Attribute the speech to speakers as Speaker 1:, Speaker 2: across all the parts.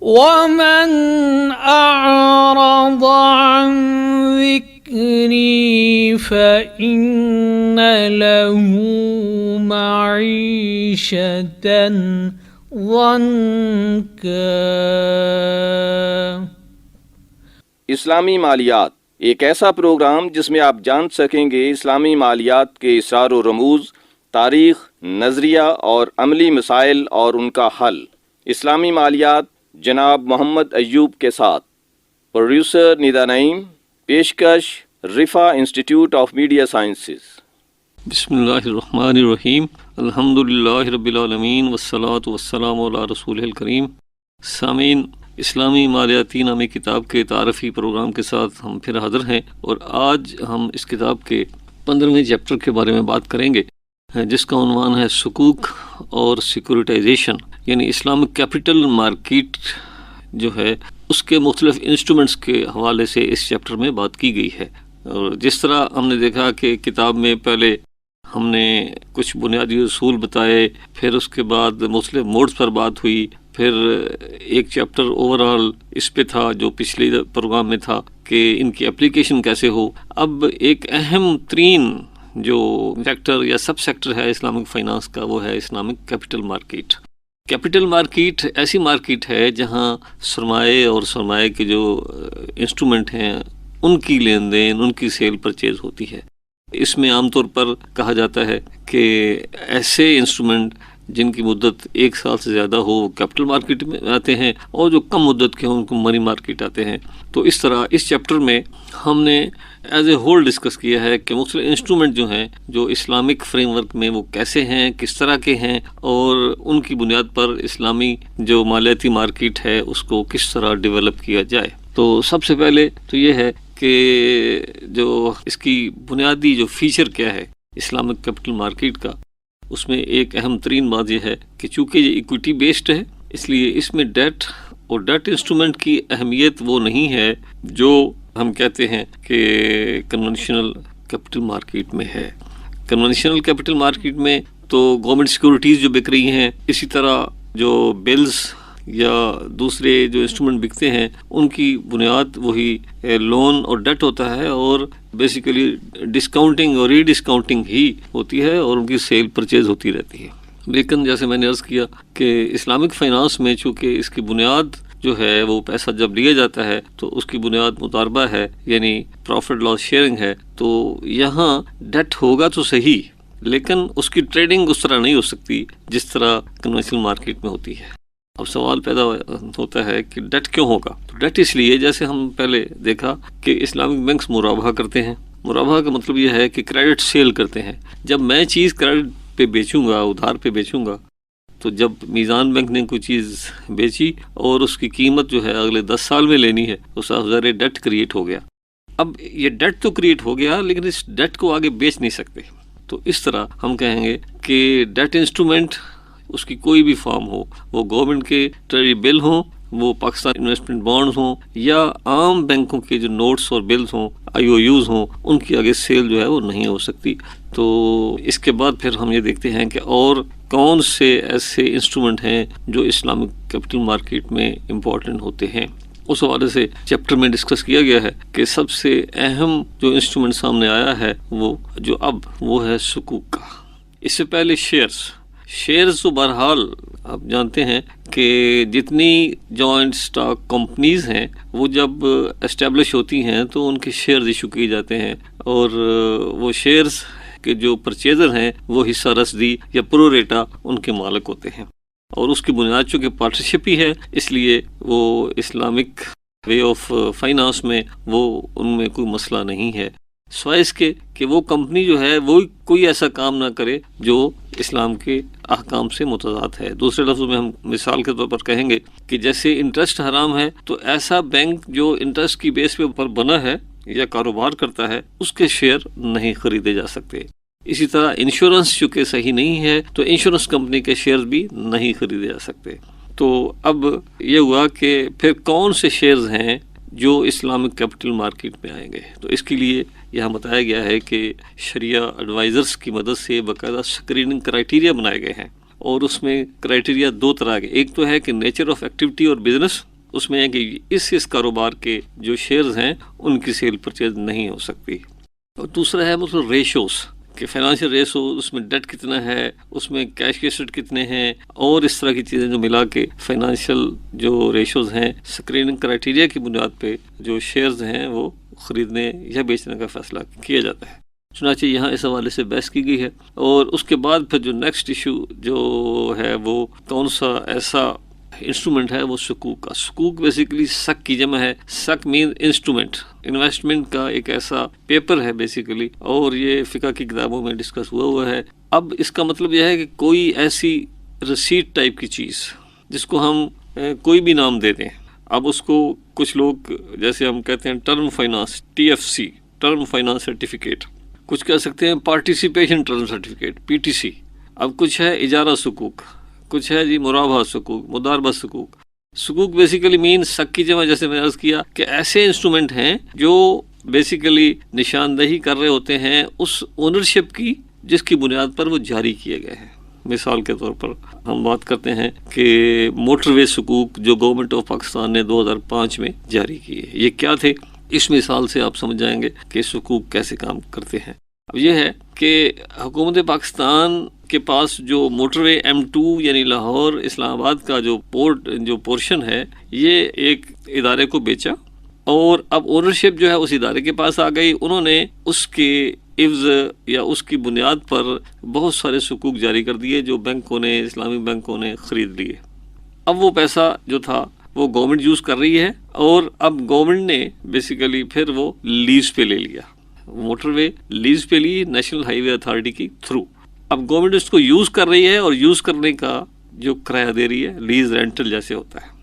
Speaker 1: ومن أعرض عن ذكري فإن له معيشة ضنكا۔
Speaker 2: اسلامی مالیات ایک ایسا پروگرام جس میں آپ جان سکیں گے اسلامی مالیات کے اسرار و رموز، تاریخ، نظریہ اور عملی مسائل اور ان کا حل۔ اسلامی مالیات جناب محمد ایوب کے ساتھ، پروڈیوسر ندا نعیم، پیشکش رفا انسٹیٹیوٹ آف میڈیا سائنسز۔
Speaker 3: بسم اللہ الرحمن الرحیم، الحمد للہ رب العالمین والصلاة والسلام علی رسول الکریم۔ سامعین، اسلامی مالیاتی نامی کتاب کے تعارفی پروگرام کے ساتھ ہم پھر حاضر ہیں، اور آج ہم اس کتاب کے 15ویں چیپٹر کے بارے میں بات کریں گے، جس کا عنوان ہے سکوک اور سیکورٹائزیشن، یعنی اسلامک کیپٹل مارکیٹ جو ہے اس کے مختلف انسٹرومنٹس کے حوالے سے اس چیپٹر میں بات کی گئی ہے۔ اور جس طرح ہم نے دیکھا کہ کتاب میں پہلے ہم نے کچھ بنیادی اصول بتائے، پھر اس کے بعد مختلف موڈز پر بات ہوئی، پھر ایک چیپٹر اوورآل اس پہ تھا جو پچھلے پروگرام میں تھا کہ ان کی اپلیکیشن کیسے ہو۔ اب ایک اہم ترین جو سیکٹر یا سب سیکٹر ہے اسلامک فائنانس کا، وہ ہے Islamic capital market. Capital market ایسی مارکیٹ ہے جہاں سرمایے اور سرمایے کے جو انسٹرومنٹ ہیں ان کی لین دین، ان کی سیل پرچیز ہوتی ہے۔ اس میں عام طور پر کہا جاتا ہے کہ ایسے انسٹرومنٹ جن کی مدت 1 سال سے زیادہ ہو وہ کیپٹل مارکیٹ میں آتے ہیں، اور جو کم مدت کے ہوں ان کو منی مارکیٹ آتے ہیں۔ تو اس طرح اس چیپٹر میں ہم نے ایز اے ہول ڈسکس کیا ہے کہ مختلف انسٹرومنٹ جو ہیں جو اسلامک فریم ورک میں وہ کیسے ہیں، کس طرح کے ہیں، اور ان کی بنیاد پر اسلامی جو مالیاتی مارکیٹ ہے اس کو کس طرح ڈیولپ کیا جائے۔ تو سب سے پہلے تو یہ ہے کہ جو اس کی بنیادی جو فیچر کیا ہے اسلامک کیپٹل مارکیٹ کا، اس میں ایک اہم ترین بات یہ ہے کہ چونکہ یہ ایکویٹی بیسڈ ہے، اس لیے اس میں ڈیٹ اور ڈیٹ انسٹرومنٹ کی اہمیت وہ نہیں ہے جو ہم کہتے ہیں کہ کنونشنل کیپٹل مارکیٹ میں ہے۔ کنونشنل کیپٹل مارکیٹ میں تو گورنمنٹ سیکورٹیز جو بک رہی ہیں، اسی طرح جو بلز یا دوسرے جو انسٹرومنٹ بکتے ہیں ان کی بنیاد وہی لون اور ڈیٹ ہوتا ہے، اور بیسیکلی ڈسکاؤنٹنگ اور ری ڈسکاؤنٹنگ ہی ہوتی ہے، اور ان کی سیل پرچیز ہوتی رہتی ہے۔ لیکن جیسے میں نے عرض کیا کہ اسلامک فائنانس میں چونکہ اس کی بنیاد جو ہے وہ پیسہ جب لیا جاتا ہے تو اس کی بنیاد مضاربہ ہے، یعنی پروفٹ لاس شیئرنگ ہے، تو یہاں ڈیٹ ہوگا تو صحیح، لیکن اس کی ٹریڈنگ اس طرح نہیں ہو سکتی جس طرح کنونشنل مارکیٹ میں ہوتی ہے۔ اب سوال پیدا ہوتا ہے کہ ڈیٹ کیوں ہوگا؟ تو ڈیٹ اس لیے، جیسے ہم پہلے دیکھا کہ اسلامک بینکس مرابحہ کرتے ہیں۔ مرابحہ کا مطلب یہ ہے کہ کریڈٹ سیل کرتے ہیں۔ جب میں چیز کریڈٹ پہ بیچوں گا، ادھار پہ بیچوں گا، تو جب میزان بینک نے کوئی چیز بیچی اور اس کی قیمت جو ہے اگلے 10 سال میں لینی ہے، تو ظاہر ڈیٹ کریٹ ہو گیا۔ اب یہ ڈیٹ تو کریٹ ہو گیا، لیکن اس ڈیٹ کو آگے بیچ نہیں سکتے۔ تو اس طرح ہم کہیں گے کہ ڈیٹ انسٹرومنٹ اس کی کوئی بھی فارم ہو، وہ گورنمنٹ کے ٹریجری بل ہوں، وہ پاکستان انویسٹمنٹ بانڈز ہوں، یا عام بینکوں کے جو نوٹس اور بلز ہوں، IOUs ہوں، ان کی آگے سیل جو ہے وہ نہیں ہو سکتی۔ تو اس کے بعد پھر ہم یہ دیکھتے ہیں کہ اور کون سے ایسے انسٹرومنٹ ہیں جو اسلامک کیپٹل مارکیٹ میں امپورٹنٹ ہوتے ہیں۔ اس حوالے سے چیپٹر میں ڈسکس کیا گیا ہے کہ سب سے اہم جو انسٹرومنٹ سامنے آیا ہے وہ ہے سکوک کا۔ اس سے پہلے شیئرز تو بہرحال آپ جانتے ہیں کہ جتنی جوائنٹ سٹاک کمپنیز ہیں وہ جب اسٹیبلش ہوتی ہیں تو ان کے شیئرز ایشو کیے جاتے ہیں، اور وہ شیئرز کے جو پرچیزر ہیں وہ حصہ رسدی یا پرو ریٹا ان کے مالک ہوتے ہیں، اور اس کی بنیاد چونکہ پارٹنرشپ ہی ہے، اس لیے وہ اسلامک وے آف فائنانس میں وہ ان میں کوئی مسئلہ نہیں ہے، سوائے اس کے کہ وہ کمپنی جو ہے وہ کوئی ایسا کام نہ کرے جو اسلام کے احکام سے متضاد ہے۔ دوسرے لفظوں میں ہم مثال کے طور پر کہیں گے کہ جیسے انٹرسٹ حرام ہے، تو ایسا بینک جو انٹرسٹ کی بیس پہ پر بنا ہے یا کاروبار کرتا ہے اس کے شیئر نہیں خریدے جا سکتے۔ اسی طرح انشورنس چونکہ صحیح نہیں ہے تو انشورنس کمپنی کے شیئر بھی نہیں خریدے جا سکتے۔ تو اب یہ ہوا کہ پھر کون سے شیئرز ہیں جو اسلامک کیپٹل مارکیٹ میں آئیں گے؟ تو اس کے لیے یہاں بتایا گیا ہے کہ شریعہ ایڈوائزرز کی مدد سے باقاعدہ اسکریننگ کرائیٹیریا بنائے گئے ہیں، اور اس میں کرائیٹیریا 2 طرح کے، ایک تو ہے کہ نیچر آف ایکٹیویٹی اور بزنس، اس میں ہے کہ اس کاروبار کے جو شیئرز ہیں ان کی سیل پرچیز نہیں ہو سکتی. اور دوسرا ہے مطلب ریشوز کہ فائنانشیل ریشو، اس میں ڈیٹ کتنا ہے، اس میں کیش کے ایسٹ کتنے ہیں، اور اس طرح کی چیزیں جو ملا کے فائنانشیل جو ریشوز ہیں، اسکریننگ کرائٹیریا کی بنیاد پہ جو شیئرز ہیں وہ خریدنے یا بیچنے کا فیصلہ کیا جاتا ہے. چنانچہ یہاں اس حوالے سے بحث کی گئی ہے. اور اس کے بعد پھر جو نیکسٹ ایشو جو ہے وہ کون سا ایسا انسٹرومنٹ ہے، وہ سکوک کا. سکوک بیسیکلی سک کی جمع ہے. سک مین انسٹرومنٹ، انویسٹمنٹ کا ایک ایسا پیپر ہے بیسیکلی، اور یہ فقہ کی کتابوں میں ڈسکس ہوا ہے. اب اس کا مطلب یہ ہے کہ کوئی ایسی رسیٹ ٹائپ کی چیز جس کو ہم کوئی بھی نام دے دیں. اب اس کو کچھ لوگ جیسے ہم کہتے ہیں term finance, TFC، term finance certificate, کچھ کہہ سکتے ہیں پارٹیسپیشن ٹرم سرٹیفکیٹ PTC. اب کچھ ہے اجارہ سکوک، کچھ ہے جی مرابحہ سکوک، مداربہ سکوک. سکوک بیسیکلی مین سک کی جمع، جیسے میں نے عرض کیا کہ ایسے انسٹرومنٹ ہیں جو بیسیکلی نشاندہی کر رہے ہوتے ہیں اس اونرشپ کی جس کی بنیاد پر وہ جاری کیے گئے ہیں. مثال کے طور پر ہم بات کرتے ہیں کہ موٹر وے سکوک جو گورنمنٹ آف پاکستان نے 2005 میں جاری کیے. یہ کیا تھے؟ اس مثال سے آپ سمجھ جائیں گے کہ سکوک کیسے کام کرتے ہیں. اب یہ ہے کہ حکومت پاکستان کے پاس جو موٹر وے M2 یعنی لاہور اسلام آباد کا جو پورشن ہے، یہ ایک ادارے کو بیچا، اور اب اونرشپ جو ہے اس ادارے کے پاس آ گئی. انہوں نے اس کے عوض یا اس کی بنیاد پر بہت سارے سکوک جاری کر دیے جو بینکوں نے، اسلامی بینکوں نے خرید لیے. اب وہ پیسہ جو تھا وہ گورنمنٹ یوز کر رہی ہے، اور اب گورنمنٹ نے بیسیکلی پھر وہ لیز پہ لے لیا، موٹر وے لیز پہ لی نیشنل ہائی وے اتھارٹی کی تھرو. اب گورنمنٹ اس کو یوز کر رہی ہے، اور یوز کرنے کا جو کرایہ دے رہی ہے لیز رینٹل جیسے ہوتا ہے.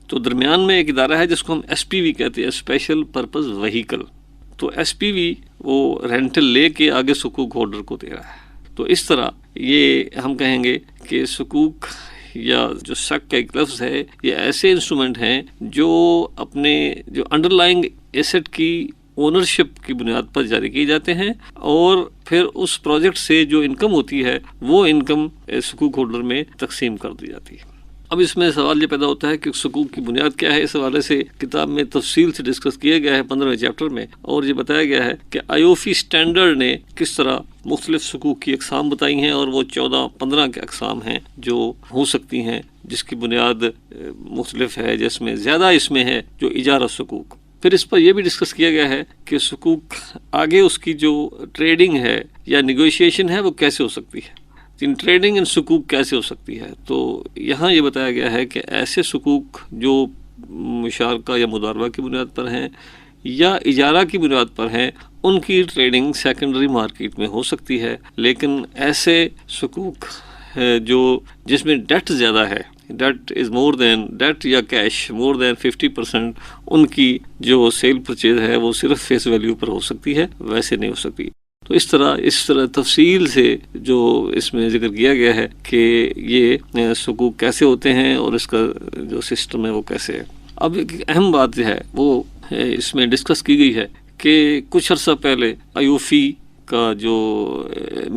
Speaker 3: تو درمیان میں ایک ادارہ ہے جس کو ہم SPV کہتے ہیں، اسپیشل پرپز وہیکل. تو SPV وہ رینٹل لے کے آگے سکوک ہولڈر کو دے رہا ہے. تو اس طرح یہ ہم کہیں گے کہ سکوک یا جو شک کا ایک لفظ ہے، یہ ایسے انسٹرومنٹ ہیں جو اپنے جو انڈر لائنگ ایسٹ کی اونرشپ کی بنیاد پر جاری کیے جاتے ہیں، اور پھر اس پروجیکٹ سے جو انکم ہوتی ہے وہ انکم سکوک ہولڈر میں تقسیم کر دی جاتی ہے. اب اس میں سوال یہ پیدا ہوتا ہے کہ سکوک کی بنیاد کیا ہے. اس حوالے سے کتاب میں تفصیل سے ڈسکس کیا گیا ہے 15ویں چیپٹر میں، اور یہ بتایا گیا ہے کہ IOFI اسٹینڈرڈ نے کس طرح مختلف سکوک کی اقسام بتائی ہیں، اور وہ 14-15 کے اقسام ہیں جو ہو سکتی ہیں، جس کی بنیاد مختلف ہے، جس میں زیادہ اس میں ہے جو اجارہ سکوک. پھر اس پر یہ بھی ڈسکس کیا گیا ہے کہ سکوک آگے اس کی جو ٹریڈنگ ہے یا نیگوشیشن ہے وہ کیسے ہو سکتی ہے، ٹریڈنگ ان سکوک کیسے ہو سکتی ہے. تو یہاں یہ بتایا گیا ہے کہ ایسے سکوک جو مشارکہ یا مداربہ کی بنیاد پر ہیں یا اجارہ کی بنیاد پر ہیں، ان کی ٹریڈنگ سیکنڈری مارکیٹ میں ہو سکتی ہے. لیکن ایسے سکوک جو جس میں ڈیٹ زیادہ ہے، ڈیٹ از مور دین ڈیٹ یا کیش مور دین 50%، ان کی جو سیل پرچیز ہے وہ صرف فیس ویلیو پر ہو سکتی ہے، ویسے نہیں ہو سکتی. تو اس طرح تفصیل سے جو اس میں ذکر کیا گیا ہے کہ یہ سکوک کیسے ہوتے ہیں اور اس کا جو سسٹم ہے وہ کیسے ہے. اب ایک اہم بات جو ہے وہ اس میں ڈسکس کی گئی ہے کہ کچھ عرصہ پہلے IOFI کا جو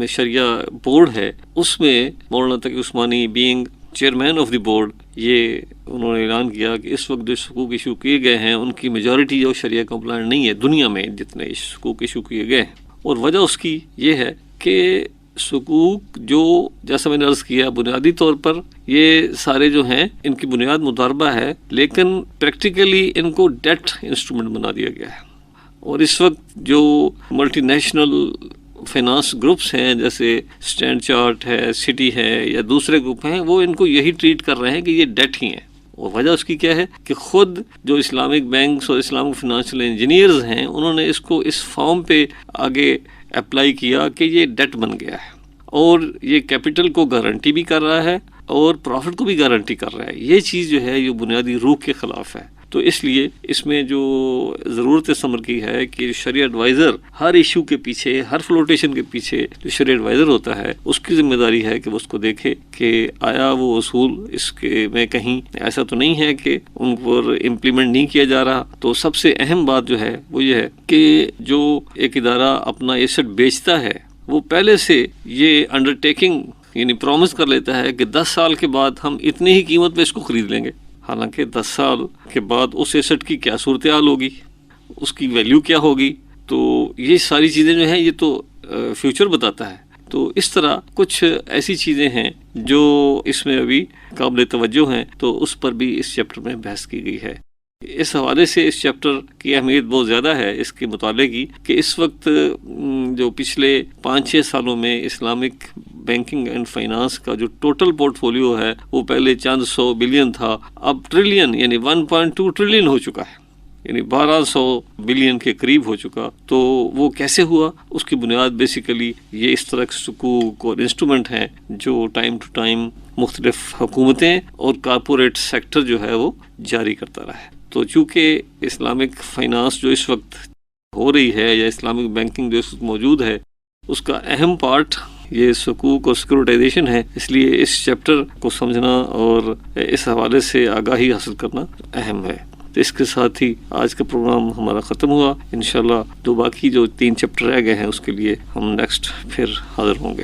Speaker 3: شریعہ بورڈ ہے، اس میں مولانا Taqi Usmani being chairman of the board, یہ انہوں نے اعلان کیا کہ اس وقت جو سکوک ایشو کیے گئے ہیں ان کی میجورٹی جو شریعہ کمپلائنٹ نہیں ہے دنیا میں جتنے سکوک ایشو کیے گئے ہیں. اور وجہ اس کی یہ ہے کہ سکوک جو جیسا میں نے عرض کیا بنیادی طور پر یہ سارے جو ہیں ان کی بنیاد مداربہ ہے، لیکن پریکٹیکلی ان کو ڈیٹ انسٹرومنٹ بنا دیا گیا ہے. اور اس وقت جو ملٹی نیشنل فائنانس گروپس ہیں جیسے اسٹینڈ چارٹ ہے، سٹی ہے یا دوسرے گروپ ہیں، وہ ان کو یہی ٹریٹ کر رہے ہیں کہ یہ ڈیٹ ہی ہیں. اور وجہ اس کی کیا ہے کہ خود جو اسلامک بینکس اور اسلامک فائنانشیل انجینئرز ہیں انہوں نے اس کو اس فارم پہ آگے اپلائی کیا کہ یہ ڈیٹ بن گیا ہے، اور یہ کیپٹل کو گارنٹی بھی کر رہا ہے اور پروفٹ کو بھی گارنٹی کر رہا ہے. یہ چیز جو ہے یہ بنیادی روح کے خلاف ہے. تو اس لیے اس میں جو ضرورت سمر کی ہے کہ شرعی ایڈوائزر ہر ایشو کے پیچھے، ہر فلوٹیشن کے پیچھے جو شرعی ایڈوائزر ہوتا ہے اس کی ذمہ داری ہے کہ وہ اس کو دیکھے کہ آیا وہ اصول اس کے میں کہیں ایسا تو نہیں ہے کہ ان پر امپلیمنٹ نہیں کیا جا رہا. تو سب سے اہم بات جو ہے وہ یہ ہے کہ جو ایک ادارہ اپنا ایسٹ بیچتا ہے وہ پہلے سے یہ انڈرٹیکنگ یعنی پرومس کر لیتا ہے کہ 10 سال کے بعد ہم اتنی ہی قیمت پہ اس کو خرید لیں گے. حالانکہ 10 سال کے بعد اس ایسٹ کی کیا صورتحال ہوگی، اس کی ویلیو کیا ہوگی، تو یہ ساری چیزیں جو ہیں یہ تو فیوچر بتاتا ہے۔ تو اس طرح کچھ ایسی چیزیں ہیں جو اس میں ابھی قابل توجہ ہیں، تو اس پر بھی اس چیپٹر میں بحث کی گئی ہے۔ اس حوالے سے اس چیپٹر کی اہمیت بہت زیادہ ہے اس کے مطالعے کی، کہ اس وقت جو پچھلے 5-6 سالوں میں اسلامک بینکنگ اینڈ فائنانس کا جو ٹوٹل پورٹ فولیو ہے وہ پہلے چند 100 بلین تھا، اب ٹریلین یعنی 1.2 ٹریلین ہو چکا ہے، یعنی 1200 بلین کے قریب ہو چکا۔ تو وہ کیسے ہوا؟ اس کی بنیاد بیسیکلی یہ اس طرح کے حقوق اور انسٹرومنٹ ہیں جو ٹائم ٹو ٹائم مختلف حکومتیں اور کارپوریٹ سیکٹر جو ہے وہ جاری کرتا رہا ہے۔ تو چونکہ اسلامک فائنانس جو اس وقت ہو رہی ہے یا اسلامک بینکنگ جو اس وقت موجود ہے، اس کا اہم پارٹ یہ حقوق اور سیکورٹائزیشن ہے، اس لیے اس چیپٹر کو سمجھنا اور اس حوالے سے آگاہی حاصل کرنا اہم ہے۔ تو اس کے ساتھ ہی آج کا پروگرام ہمارا ختم ہوا۔ انشاءاللہ جو باقی جو 3 چیپٹر رہ گئے ہیں اس کے لیے ہم نیکسٹ پھر حاضر ہوں گے۔